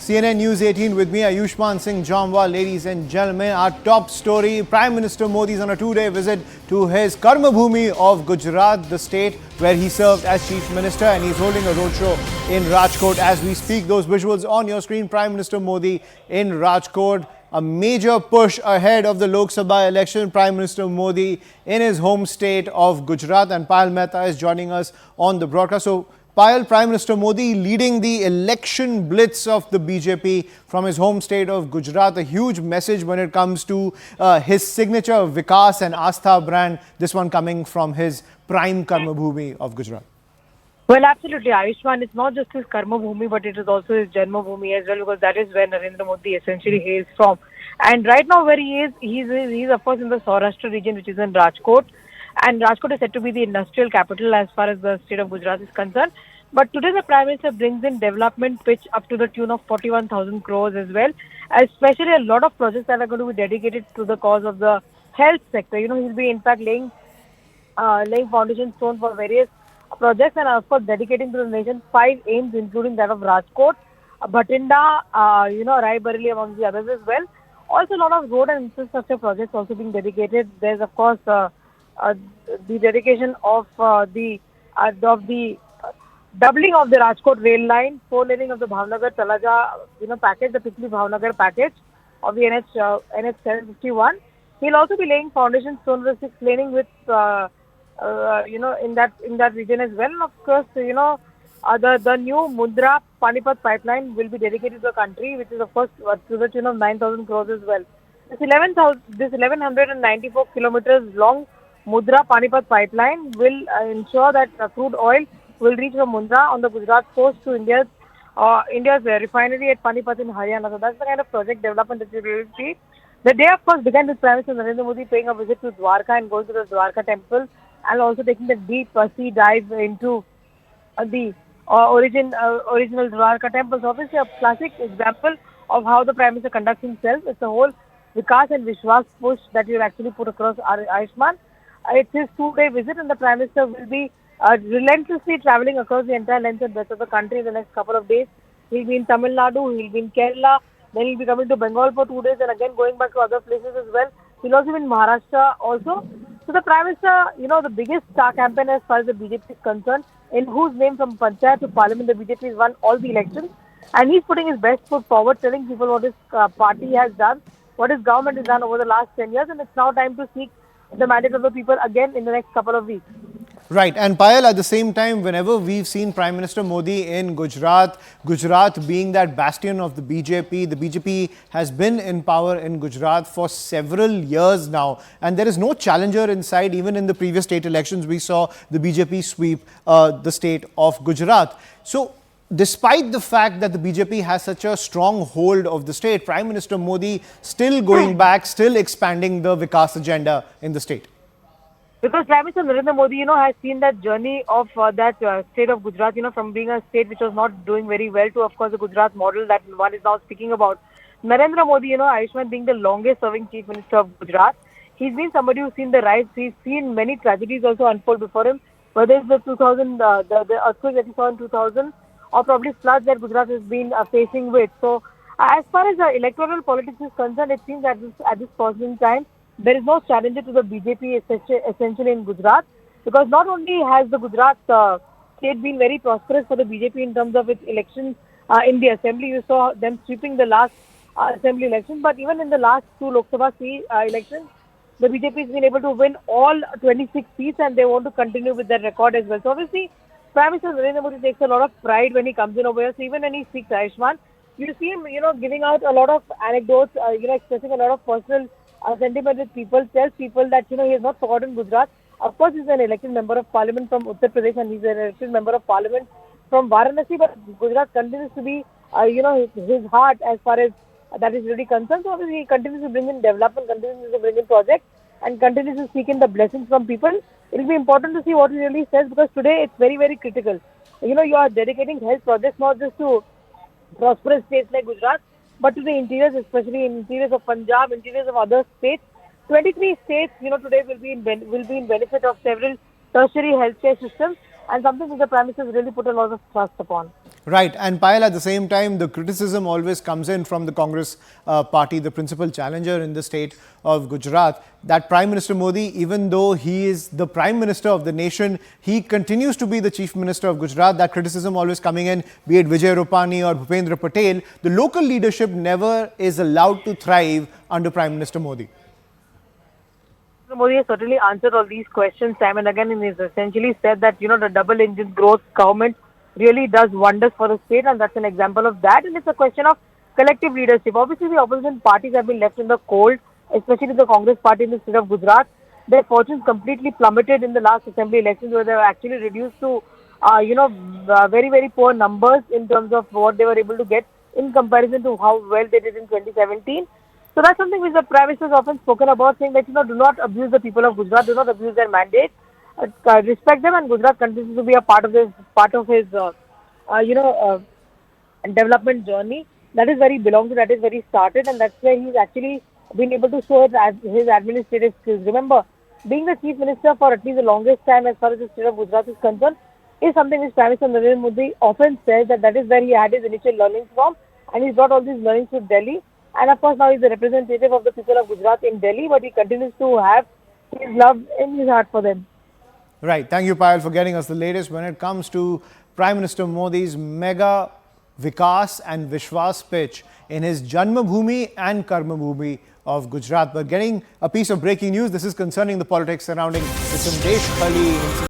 CNN News 18 with me, Ayushman Singh Jamwal. Ladies and gentlemen, our top story, Prime Minister Modi is on a two-day visit to his Karma Bhumi of Gujarat, the state where he served as Chief Minister, and he's holding a roadshow in Rajkot as we speak. Those visuals on your screen, Prime Minister Modi in Rajkot. A major push ahead of the Lok Sabha election. Prime Minister Modi in his home state of Gujarat, and Payal Mehta is joining us on the broadcast. So, Payal, Prime Minister Modi leading the election blitz of the BJP from his home state of Gujarat. A huge message when it comes to his signature Vikas and Astha brand. This one coming from his prime Karma Bhumi of Gujarat. Well, absolutely, Ayushman. It's not just his Karma Bhumi, but it is also his Janma Bhumi as well, because that is where Narendra Modi essentially hails from. And right now where he is, he's of course in the Saurashtra region, which is in Rajkot. And Rajkot is said to be the industrial capital as far as the state of Gujarat is concerned. But today the Prime Minister brings in development pitch up to the tune of 41,000 crores as well. Especially a lot of projects that are going to be dedicated to the cause of the health sector. You know, he'll be in fact laying foundation stone for various projects, and of course dedicating to the nation 5 aims, including that of Rajkot, Bhatinda, Rai Bareli among the others as well. Also a lot of road and infrastructure projects also being dedicated. There's of course the dedication of the doubling of the Rajkot rail line, 4-laning of the Bhavnagar Talaja package, the Pitli Bhavnagar package of the NH 751. He'll also be laying foundation stone for the 6th-laning with in that region as well. And of course, the new Mundra Panipat pipeline will be dedicated to the country, which is of course to the tune of 9,000 crores as well. This 1194 kilometers long Mundra Panipat pipeline will ensure that crude oil will reach from Mundra on the Gujarat coast to India's refinery at Panipat in Haryana. So that's the kind of project development that we will see. The day, of course, began with Prime Minister Narendra Modi paying a visit to Dwarka and going to the Dwarka temple, and also taking the deep sea dive into the original Dwarka temple. So obviously a classic example of how the Prime Minister conducts himself. It's a whole Vikas and Vishwas push that you actually put across Ayushman. It's his 2-day visit, and the Prime Minister will be relentlessly travelling across the entire length and breadth of the country in the next couple of days. He'll be in Tamil Nadu, he'll be in Kerala, then he'll be coming to Bengal for 2 days and again going back to other places as well. He'll also be in Maharashtra also. So the Prime Minister, the biggest star campaign as far as the BJP is concerned, in whose name from Panchayat to Parliament the BJP has won all the elections, and he's putting his best foot forward, telling people what his party has done, what his government has done over the last 10 years, and it's now time to seek the mandate of the people again in the next couple of weeks. Right. And Payal, at the same time, whenever we've seen Prime Minister Modi in Gujarat being that bastion of the BJP has been in power in Gujarat for several years now. And there is no challenger in sight. Even in the previous state elections, we saw the BJP sweep the state of Gujarat. So, despite the fact that the BJP has such a strong hold of the state, Prime Minister Modi still going back, still expanding the Vikas agenda in the state. Because Prime Minister Narendra Modi, has seen that journey of that state of Gujarat, from being a state which was not doing very well to, of course, the Gujarat model that one is now speaking about. Narendra Modi, Ayushman being the longest serving Chief Minister of Gujarat, he's been somebody who's seen the rise. He's seen many tragedies also unfold before him, whether it's the earthquake that he saw in 2000 or probably floods that Gujarat has been facing with. So, as far as the electoral politics is concerned, it seems at this point in time, there is no challenger to the BJP essentially in Gujarat, because not only has the Gujarat state been very prosperous for the BJP in terms of its elections in the assembly. You saw them sweeping the last assembly election, but even in the last 2 Lok Sabha elections, the BJP has been able to win all 26 seats, and they want to continue with that record as well. So obviously, Prime Minister Narendra Modi takes a lot of pride when he comes in over here. So even when he speaks Ayushman, you see him, giving out a lot of anecdotes, expressing a lot of personal sentiment with people, tells people that, he has not forgotten Gujarat. Of course, he's an elected member of parliament from Uttar Pradesh, and he's an elected member of parliament from Varanasi, but Gujarat continues to be, his heart as far as that is really concerned. So obviously, he continues to bring in development, continues to bring in projects, and continues to seek in the blessings from people. It will be important to see what he really says, because today it's very, very critical. You are dedicating health projects not just to prosperous states like Gujarat, but to the interiors, especially in interiors of Punjab, interiors of other states. 23 states, today will be in benefit of several tertiary healthcare systems, and something that the Prime Minister has really put a lot of trust upon. Right, and Payal, at the same time, the criticism always comes in from the Congress party, the principal challenger in the state of Gujarat, that Prime Minister Modi, even though he is the Prime Minister of the nation, he continues to be the Chief Minister of Gujarat. That criticism always coming in, be it Vijay Rupani or Bhupendra Patel. The local leadership never is allowed to thrive under Prime Minister Modi. Modi has certainly answered all these questions time and again, and he's essentially said that, the double engine growth government really does wonders for the state, and that's an example of that. And it's a question of collective leadership. Obviously, the opposition parties have been left in the cold, especially the Congress party in the state of Gujarat. Their fortunes completely plummeted in the last assembly elections, where they were actually reduced to, very, very poor numbers in terms of what they were able to get in comparison to how well they did in 2017. So that's something which the Prime Minister has often spoken about, saying that, do not abuse the people of Gujarat, do not abuse their mandate. Respect them, and Gujarat continues to be a part of his development journey. That is where he belongs to, that is where he started, and that's where he's actually been able to show his administrative skills. Remember, being the Chief Minister for at least the longest time as far as the state of Gujarat is concerned is something which Prime Minister Narendra Modi often says that is where he had his initial learnings from, and he's brought all these learnings to Delhi. And of course, now he's the representative of the people of Gujarat in Delhi, but he continues to have his love in his heart for them. Right. Thank you, Payal, for getting us the latest when it comes to Prime Minister Modi's mega Vikas and Vishwas pitch in his Janmabhoomi and Karmabhoomi of Gujarat. But getting a piece of breaking news, this is concerning the politics surrounding the Sandesh Khali incident.